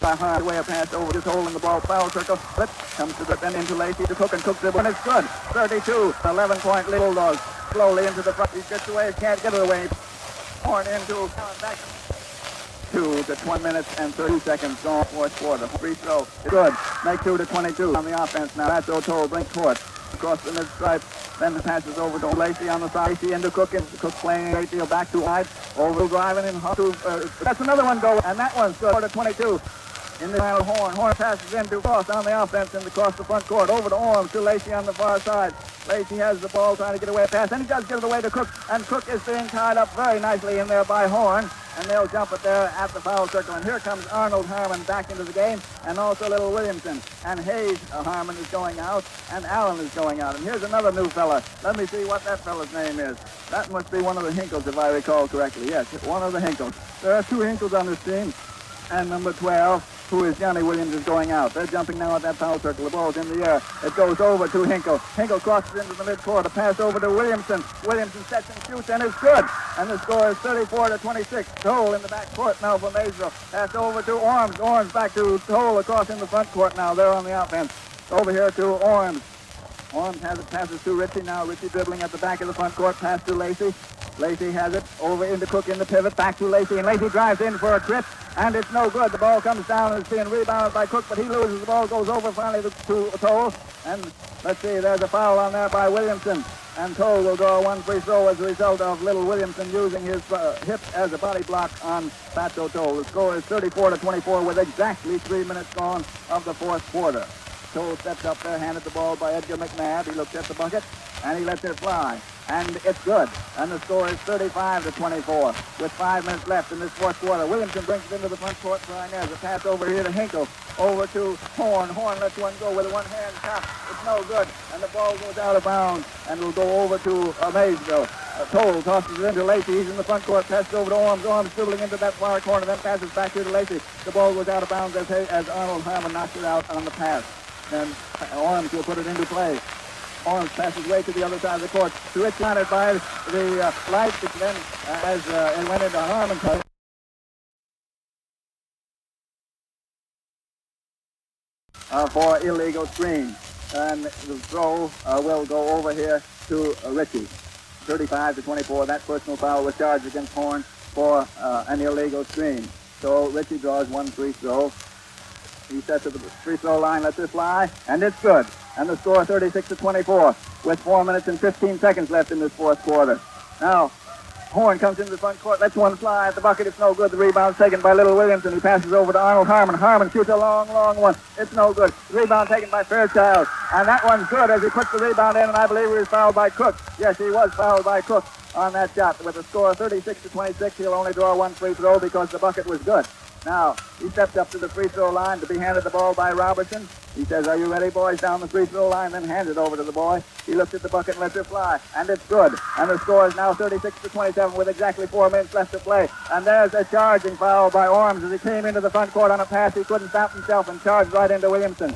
by Harmon. Way a pass over this hole in the ball foul circle. Flip comes to the then into Lacey to Cook, and Cook dribble, and it's good. 32, 11-point lead. Bulldogs slowly into the front. He gets away, can't get it away. Horn into back. 2 to 20 minutes and 30 seconds gone. Fourth quarter. Free throw. It's good. Make 2 to 22 on the offense now. That's O'Toole. Brink court. Across the mid-stripe. Then the passes over to Lacey on the side. Lacey into Cook. Cook playing a great deal back to wide. Over driving in. That's another one go. And that one's good. 4 to 22. In the final Horn. Horn passes into Cross on the offense and across the front court. Over to Orms to Lacey on the far side. Lacey has the ball trying to get away a pass. And he does get it away to Cook. And Cook is being tied up very nicely in there by Horn. And they'll jump it there at the foul circle. And here comes Arnold Harmon back into the game. And also Little Williamson. And Hayes Harmon is going out. And Allen is going out. And here's another new fella. Let me see what that fella's name is. That must be one of the Hinkles, if I recall correctly. Yes, one of the Hinkles. There are 2 Hinkles on this team. And number 12, who is Johnny Williams, is going out. They're jumping now at that foul circle. The ball's in the air. It goes over to Hinkle. Hinkle crosses into the midcourt. A pass over to Williamson. Williamson sets and shoots, and it's good. And the score is 34 to 26. Toll in the back court now for Maysville. Pass over to Orms. Orms back to Toll across in the front court now. They're on the offense. Over here to Orms. Orms has it, passes to Ritchie now. Ritchie dribbling at the back of the front court. Pass to Lacey. Lacey has it over into Cook in the pivot. Back to Lacey, and Lacey drives in for a trip. And it's no good. The ball comes down and it's being rebounded by Cook, but he loses. The ball goes over finally to Toll. And let's see, there's a foul on there by Williamson. And Toll will draw 1 free throw as a result of Little Williamson using his hip as a body block on Fatso Toll. The score is 34 to 24 with exactly 3 minutes gone of the fourth quarter. Toll steps up there, handed the ball by Edgar McNabb. He looks at the bucket, and he lets it fly. And it's good. And the score is 35 to 24 with 5 minutes left in this fourth quarter. Williamson brings it into the front court for Inez. A pass over here to Hinkle. Over to Horn. Horn lets one go with a one-hand tap. It's no good. And the ball goes out of bounds and will go over to Maysville. Toll tosses it into Lacey. He's in the front court. Passes over to Orms. Orms dribbling into that far corner. Then passes back here to Lacey. The ball goes out of bounds as Arnold Harmon knocks it out on the pass. And Orms will put it into play. Orms passes way to the other side of the court. To it, countered by the light, which then, as it went into Harmon's play. For illegal screen. And the throw will go over here to Ritchie. 35 to 24. That personal foul was charged against Horn for an illegal screen. So Ritchie draws 1 free throw. He sets at the free throw line, lets it fly, and it's good. And the score 36 to 24 with 4 minutes and 15 seconds left in this fourth quarter. Now, Horn comes into the front court, lets one fly at the bucket. It's no good. The rebound's taken by Little Williamson. He passes over to Arnold Harmon. Harmon shoots a long, long one. It's no good. The rebound taken by Fairchild. And that one's good as he puts the rebound in, and I believe he was fouled by Cook. Yes, he was fouled by Cook on that shot. With a score 36 to 26, he'll only draw 1 free throw because the bucket was good. Now, he steps up to the free throw line to be handed the ball by Robertson. He says, "Are you ready, boys?" down the free throw line, then hands it over to the boy. He looks at the bucket and lets it fly, and it's good. And the score is now 36 to 27 with exactly 4 minutes left to play. And there's a charging foul by Orms as he came into the front court on a pass. He couldn't stop himself and charged right into Williamson.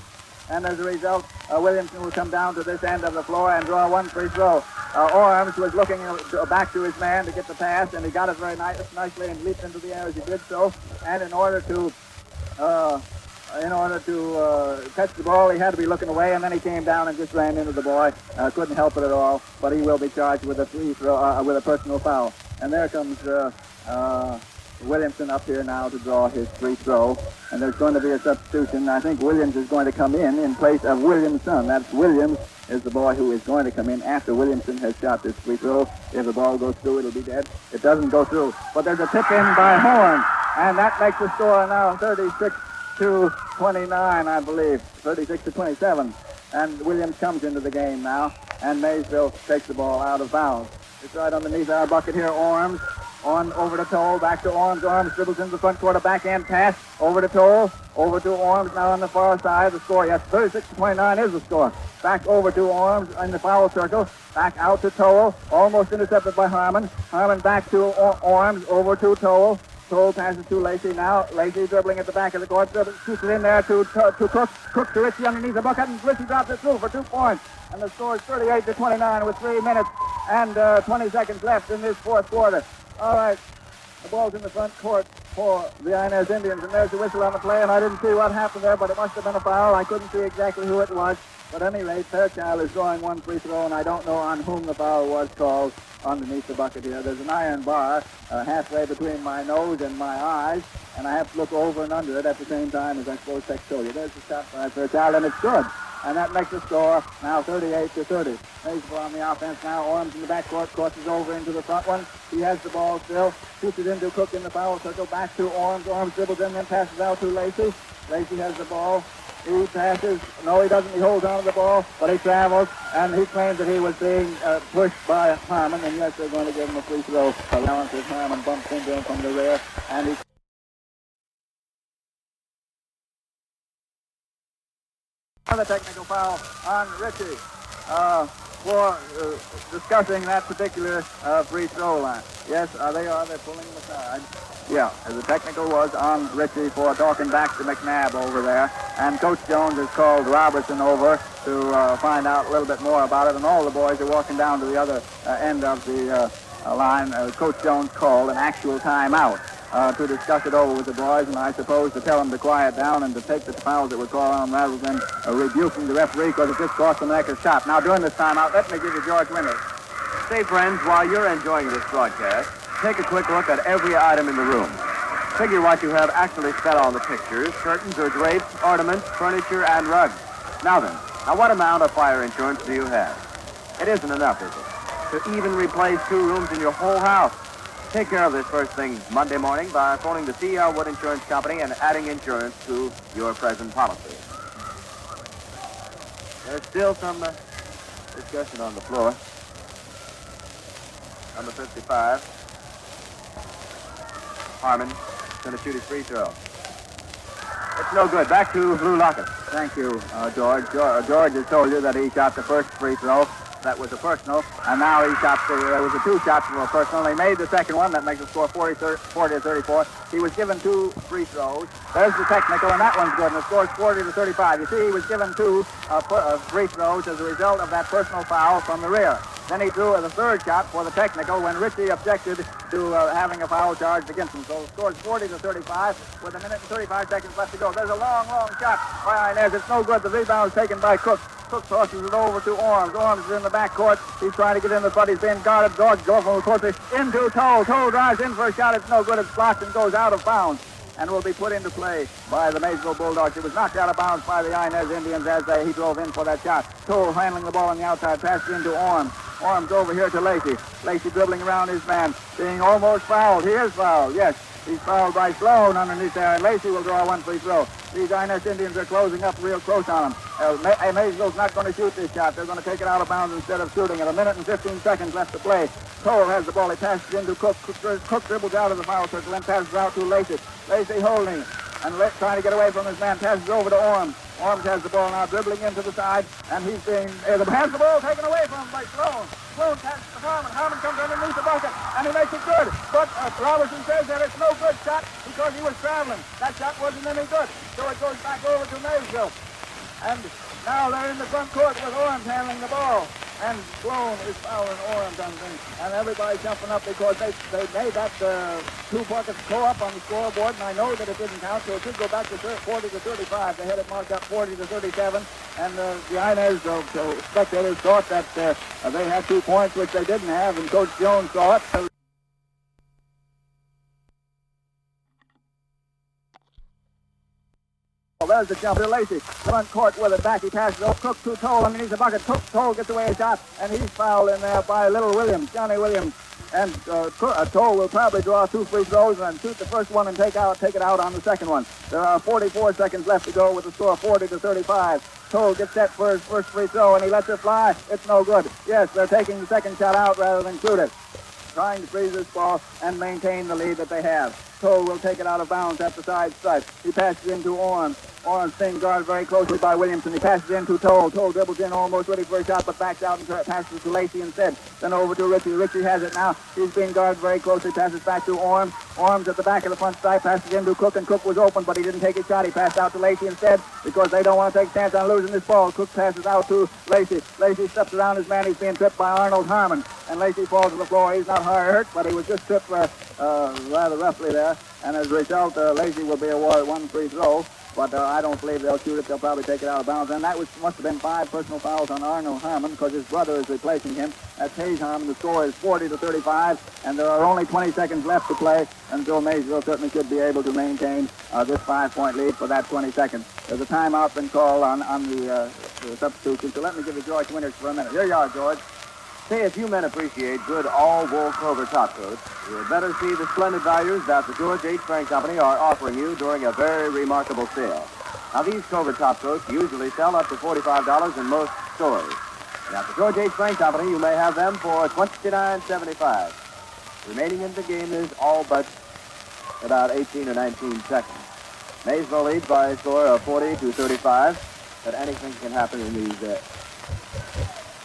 And as a result, Williamson will come down to this end of the floor and draw 1 free throw. Orms was looking back to his man to get the pass, and he got it very nicely and leaped into the air as he did so. And in order to catch the ball, he had to be looking away, and then he came down and just ran into the boy. Couldn't help it at all, but he will be charged with a free throw, with a personal foul. And there comes Williamson up here now to draw his free throw, and there's going to be a substitution. I think Williams is going to come in place of Williamson. That's Williams is the boy who is going to come in after Williamson has shot this free throw. If the ball goes through, it'll be dead. It doesn't go through, but there's a tip in by Horn, and that makes the score now 36 to 29, I believe, 36 to 27. And Williams comes into the game now, and Maysville takes the ball out of bounds. It's right underneath our bucket here. Orms on over to Toll, back to Orms. Orms dribbles into the front court, a backhand pass over to Toll, over to Orms now on the far side. The score, yes, 36 to 29 is the score. Back over to Orms in the foul circle, back out to Toll, almost intercepted by Harmon. Harmon back to Orms, over to Toll. Toll passes to Lacey now. Lacey dribbling at the back of the court, shoots it in there to Cook. Cook to Ritchie underneath the bucket, and Ritchie drops it through for 2 points. And the score is 38 to 29 with 3 minutes and 20 seconds left in this fourth quarter. All right, the ball's in the front court for the Inez Indians, and there's the whistle on the play, and I didn't see what happened there, but it must have been a foul. I couldn't see exactly who it was, but at any rate, Fairchild is drawing one free throw, and I don't know on whom the foul was called underneath the bucket here. There's an iron bar halfway between my nose and my eyes, and I have to look over and under it at the same time as I suppose Tex told you. There's the shot by Fairchild, and it's good. And that makes the score now 38-30. Maysville on the offense now. Orms in the backcourt, crosses over into the front one. He has the ball still. Shoots it into Cook in the foul circle. Back to Orms. Orms dribbles in, then passes out to Lacey. Lacey has the ball. He passes. No, he doesn't. He holds on to the ball, but he travels, and he claims that he was being pushed by Harmon, and yes, they're going to give him a free throw allowance as Harmon bumps into him from the rear, and he... Another technical foul on Ritchie for discussing that particular free throw line. Yes, they're pulling him aside. Yeah, the technical was on Ritchie for talking back to McNabb over there. And Coach Jones has called Robertson over to find out a little bit more about it. And all the boys are walking down to the other end of the line. Coach Jones called an actual timeout to discuss it over with the boys, and I suppose to tell them to quiet down and to take the fouls that were called on them rather than rebuking the referee, because it just cost them an extra shot. Now, during this timeout, let me give you George Winters. Say, friends, while you're enjoying this broadcast, take a quick look at every item in the room. Figure what you have actually spent on the pictures, curtains or drapes, ornaments, furniture, and rugs. Now then, what amount of fire insurance do you have? It isn't enough, is it? To even replace 2 rooms in your whole house. Take care of this first thing Monday morning by phoning the C.R. Wood Insurance Company and adding insurance to your present policy. There's still some discussion on the floor. Number 55. Harmon going to shoot his free throw. It's no good. Back to Lou Lockett. Thank you, George. George has told you that he shot the first free throw. That was a personal, and now he shot there was a 2 shots from a personal. He made the second one. That makes the score 40-34. He was given 2 free throws. There's the technical, and that one's good, and the score's 40-35. You see, he was given 2 free throws as a result of that personal foul from the rear. Then he threw the 3rd shot for the technical when Ritchie objected to having a foul charged against him. So the score's 40-35 with 1 minute and 35 seconds left to go. There's a long shot by Inez. It's no good. The rebound is taken by Cook. Cook tosses it over to Orms. Orms is in the backcourt. He's trying to get in the front. He's being guarded. George Goffman tosses into Toll. Toll drives in for a shot. It's no good. It's blocked and goes out of bounds and will be put into play by the Maysville Bulldogs. It was knocked out of bounds by the Inez Indians as he drove in for that shot. Toll handling the ball on the outside. Passes into Orms. Orms over here to Lacey. Lacey dribbling around his man. Being almost fouled. He is fouled. Yes. He's fouled by Sloan underneath there, and Lacey will draw 1 free throw. These Inez Indians are closing up real close on him. Maysville's not going to shoot this shot. They're going to take it out of bounds instead of shooting it. 1 minute and 15 seconds left to play. Toll has the ball. He passes into Cook. Cook dribbles out of the foul circle and passes out to Lacey. Lacey holding and trying to get away from his man. Passes over to Orms. Orms has the ball now, dribbling into the side, and he's being has the ball taken away from him by Sloan. Sloan passes to Harmon. Harmon comes underneath the bucket, and he makes it good. But Robertson says that it's no good shot because he was traveling. That shot wasn't any good. So it goes back over to Maysville. And now they're in the front court with Orms handling the ball. And Sloan is fouling Orms and everybody's jumping up because they made that 2 buckets go up on the scoreboard, and I know that it didn't count, so it should go back to 40-35. They had it marked up 40-37, and the Inez spectators thought that they had 2 points, which they didn't have, and Coach Jones saw it. So there's the jump to Lacey. Front court with it back. He passes over. Cook to Toll underneath the bucket. Toll gets away a shot, and he's fouled in there by Little Williams, Johnny Williams. And Toll will probably draw 2 free throws and shoot the first one and take it out on the second one. There are 44 seconds left to go with the score 40-35. Toll gets set for his first free throw, and he lets it fly. It's no good. Yes, they're taking the second shot out rather than shoot it. Trying to freeze this ball and maintain the lead that they have. Toll will take it out of bounds at the side stripe. He passes into Orms. Orms being guarded very closely by Williamson. He passes into Toll. Toll dribbles in almost ready for a shot, but backs out and passes to Lacey instead. Then over to Ritchie. Ritchie has it now. He's being guarded very closely. Passes back to Orms. Orms at the back of the front stripe. Passes into Cook, and Cook was open, but he didn't take his shot. He passed out to Lacey instead because they don't want to take a chance on losing this ball. Cook passes out to Lacey. Lacey steps around his man. He's being tripped by Arnold Harmon, and Lacey falls to the floor. He's not hard hurt, but he was just tripped rather roughly there. And as a result, Lacey will be awarded one free throw. But I don't believe they'll shoot it. They'll probably take it out of bounds. And that must have been 5 personal fouls on Arnold Harmon because his brother is replacing him. That's Hayes Harmon. The score is 40-35, and there are only 20 seconds left to play, and so Maysville certainly should be able to maintain this 5-point lead for that 20 seconds. There's a timeout been called on the substitution, so let me give you George Winters for a minute. Here you are, George. Say, if you men appreciate good all-wool Clover top coats, you'd better see the splendid values that the George H. Frank Company are offering you during a very remarkable sale. Now, these Clover top coats usually sell up to $45 in most stores. And at the George H. Frank Company, you may have them for $29.75. Remaining in the game is all but about 18 or 19 seconds. Maysville leads by a score of 40-35, but anything can happen in these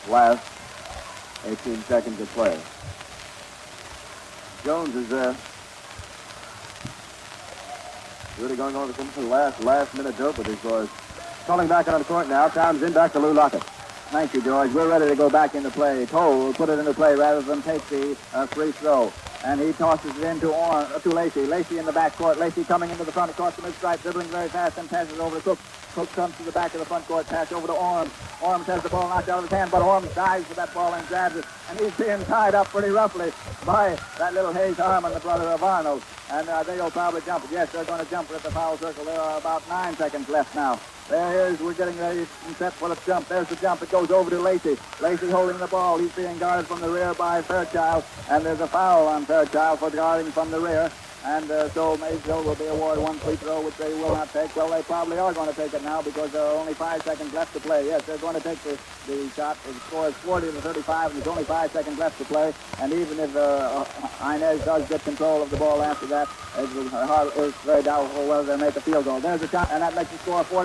last 18 seconds of play. Jones is really going over the last minute dope with his boys. Calling back on the court now. Time's in, back to Lou Lockett. Thank you, George. We're ready to go back into play. Toll will put it into play rather than take the free throw. And he tosses it into Lacey. Lacey in the back court. Lacey coming into the front across the mid-stripe, dribbling very fast and passes over to Cook. Cook comes to the back of the front court, pass over to Orm. Orm has the ball knocked out of his hand, but Orm dives for that ball and grabs it. And he's being tied up pretty roughly by that little Hayes Harmon, the brother of Arnold. And they'll probably jump it. Yes, they're going to jump it at the foul circle. There are about 9 seconds left now. We're getting ready and set for the jump. There's the jump. It goes over to Lacey. Lacey holding the ball. He's being guarded from the rear by Fairchild. And there's a foul on Fairchild for guarding from the rear. And so Maysville will be awarded one free throw, which they will not take. Well, they probably are going to take it now because there are only 5 seconds left to play. Yes, they're going to take the shot. The score is 40-35, and there's only 5 seconds left to play. And even if Inez does get control of the ball after that, it's very doubtful whether they'll make a field goal. There's a shot, and that makes the score 40.